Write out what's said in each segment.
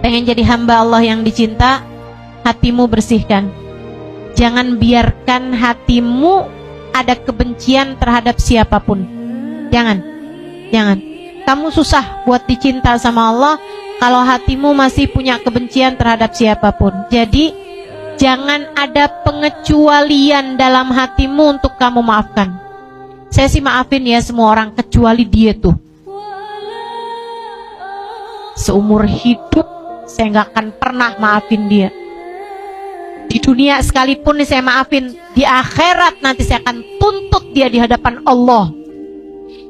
Pengen jadi hamba Allah yang dicinta, hatimu bersihkan. Jangan biarkan hatimu ada kebencian terhadap siapapun. Jangan. Kamu susah buat dicinta sama Allah kalau hatimu masih punya kebencian terhadap siapapun. Jadi jangan ada pengecualian dalam hatimu untuk kamu maafkan. Saya sih maafin ya semua orang kecuali dia tuh. Seumur hidup saya nggak akan pernah maafin dia. Di dunia sekalipun saya maafin, di akhirat nanti saya akan tuntut dia di hadapan Allah.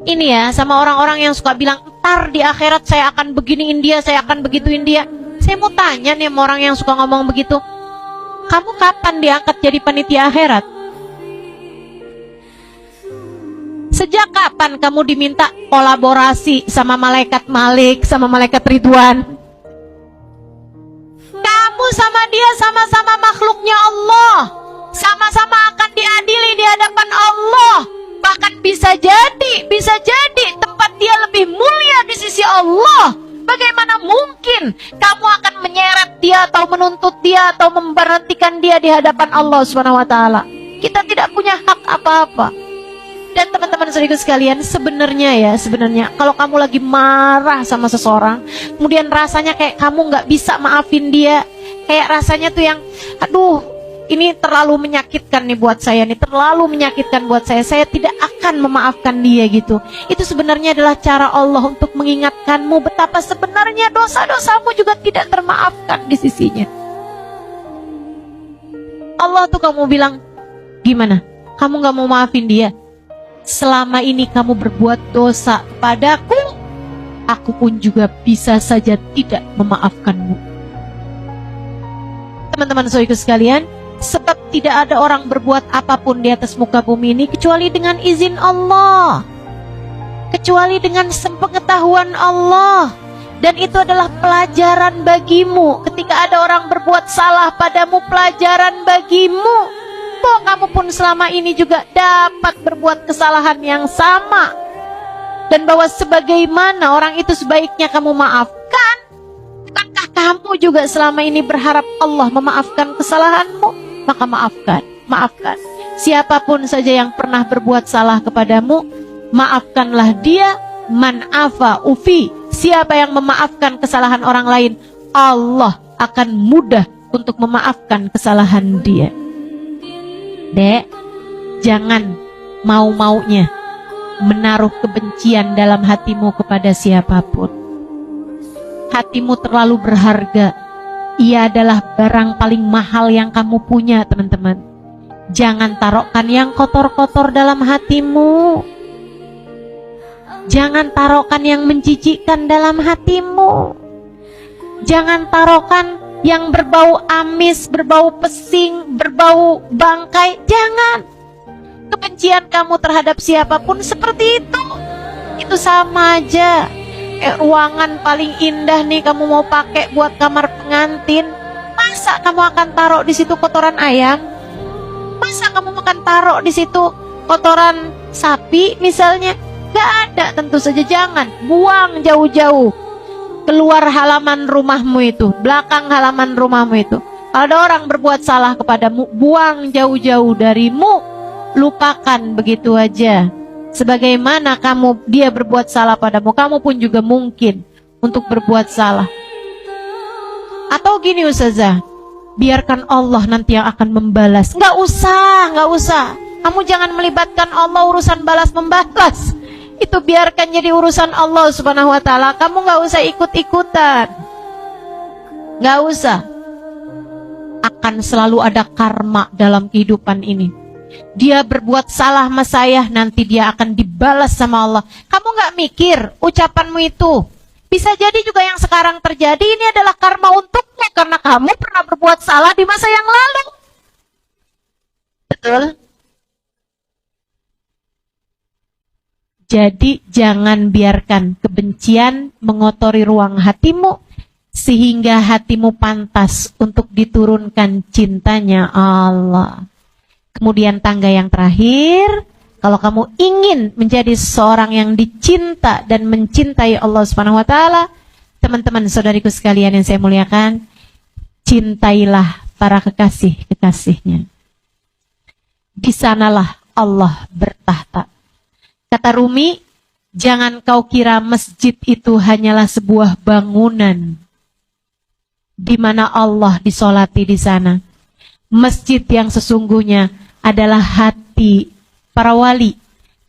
Ini ya sama orang-orang yang suka bilang, ntar di akhirat saya akan beginiin dia, saya akan begituin dia. Saya mau tanya nih sama orang yang suka ngomong begitu, kamu kapan diangkat jadi panitia akhirat? Sejak kapan kamu diminta kolaborasi sama malaikat Malik, sama malaikat Ridwan? Kamu sama dia sama-sama makhluknya Allah, sama-sama akan diadili di hadapan Allah. Bahkan bisa jadi tempat dia lebih mulia di sisi Allah. Bagaimana mungkin kamu akan menyeret dia atau menuntut dia atau memberhentikan dia di hadapan Allah SWT? Kita tidak punya hak apa-apa. Dan teman-teman saudaraku sekalian, sebenarnya kalau kamu lagi marah sama seseorang, kemudian rasanya kayak kamu nggak bisa maafin dia, kayak rasanya tuh yang, aduh, ini terlalu menyakitkan nih buat saya, saya tidak akan memaafkan dia gitu. Itu sebenarnya adalah cara Allah untuk mengingatkanmu betapa sebenarnya dosa-dosamu juga tidak termaafkan di sisinya. Allah tuh kamu bilang, gimana? Kamu gak mau maafin dia? Selama ini kamu berbuat dosa padaku, aku pun juga bisa saja tidak memaafkanmu. Teman-teman saudaraku sekalian, sebab tidak ada orang berbuat apapun di atas muka bumi ini kecuali dengan izin Allah, kecuali dengan sepengetahuan Allah. Dan itu adalah pelajaran bagimu. Ketika ada orang berbuat salah padamu, pelajaran bagimu bahwa kamu pun selama ini juga dapat berbuat kesalahan yang sama, dan bahwa sebagaimana orang itu sebaiknya kamu maafkan, bukankah kamu juga selama ini berharap Allah memaafkan kesalahanmu? Maka maafkan siapapun saja yang pernah berbuat salah kepadamu, maafkanlah dia. Man afa ufi, siapa yang memaafkan kesalahan orang lain, Allah akan mudah untuk memaafkan kesalahan dia. Dek, jangan mau-maunya menaruh kebencian dalam hatimu kepada siapapun. Hatimu terlalu berharga. Ia adalah barang paling mahal yang kamu punya, teman-teman. Jangan taruhkan yang kotor-kotor dalam hatimu. Jangan taruhkan yang menjijikkan dalam hatimu. Jangan taruhkan yang berbau amis, berbau pesing, berbau bangkai. Jangan. Kebencian kamu terhadap siapapun seperti itu. Itu sama aja. Ruangan paling indah nih kamu mau pakai buat kamar pengantin. Masa kamu akan taruh di situ kotoran ayam? Masa kamu akan taruh di situ kotoran sapi misalnya? Gak ada, tentu saja jangan. Buang jauh-jauh keluar halaman rumahmu itu, belakang halaman rumahmu itu. Kalau ada orang berbuat salah kepadamu, buang jauh-jauh darimu, lupakan begitu aja. Sebagaimana dia berbuat salah padamu, kamu pun juga mungkin untuk berbuat salah. Atau gini Ustazah, biarkan Allah nanti yang akan membalas. Nggak usah. Kamu jangan melibatkan Allah urusan balas membalas. Itu biarkan jadi urusan Allah Subhanahu wa ta'ala. Kamu gak usah ikut-ikutan. Gak usah. Akan selalu ada karma dalam kehidupan ini. Dia berbuat salah sama saya, nanti dia akan dibalas sama Allah. Kamu gak mikir ucapanmu itu bisa jadi juga yang sekarang terjadi ini adalah karma untukmu, karena kamu pernah berbuat salah di masa yang lalu. Betul? Jadi jangan biarkan kebencian mengotori ruang hatimu, sehingga hatimu pantas untuk diturunkan cintanya Allah. Kemudian tangga yang terakhir, kalau kamu ingin menjadi seorang yang dicinta dan mencintai Allah Subhanahu wa ta'ala, Teman-teman saudariku sekalian yang saya muliakan, cintailah para kekasih-kekasihnya. Di sanalah Allah bertahta. Kata Rumi, jangan kau kira masjid itu hanyalah sebuah bangunan di mana Allah disolati di sana. Masjid yang sesungguhnya adalah hati para wali,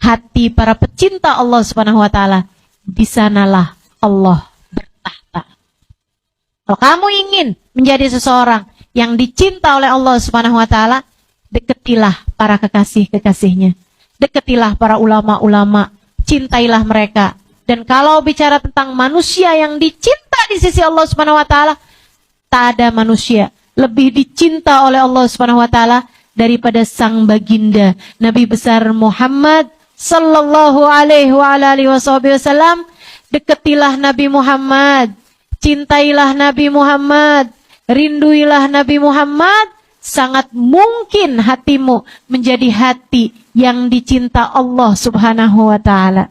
hati para pecinta Allah Subhanahu wa taala. Di sanalah Allah bertahta. Kalau kamu ingin menjadi seseorang yang dicinta oleh Allah Subhanahu wa taala, deketilah para kekasih-kekasihnya. Deketilah para ulama-ulama, cintailah mereka. Dan kalau bicara tentang manusia yang dicinta di sisi Allah Subhanahu wa taala, tak ada manusia lebih dicinta oleh Allah Subhanahu wa taala daripada sang baginda Nabi besar Muhammad sallallahu alaihi wasallam. Deketilah Nabi Muhammad, cintailah Nabi Muhammad, rinduilah Nabi Muhammad. Sangat mungkin hatimu menjadi hati yang dicinta Allah Subhanahu wa taala.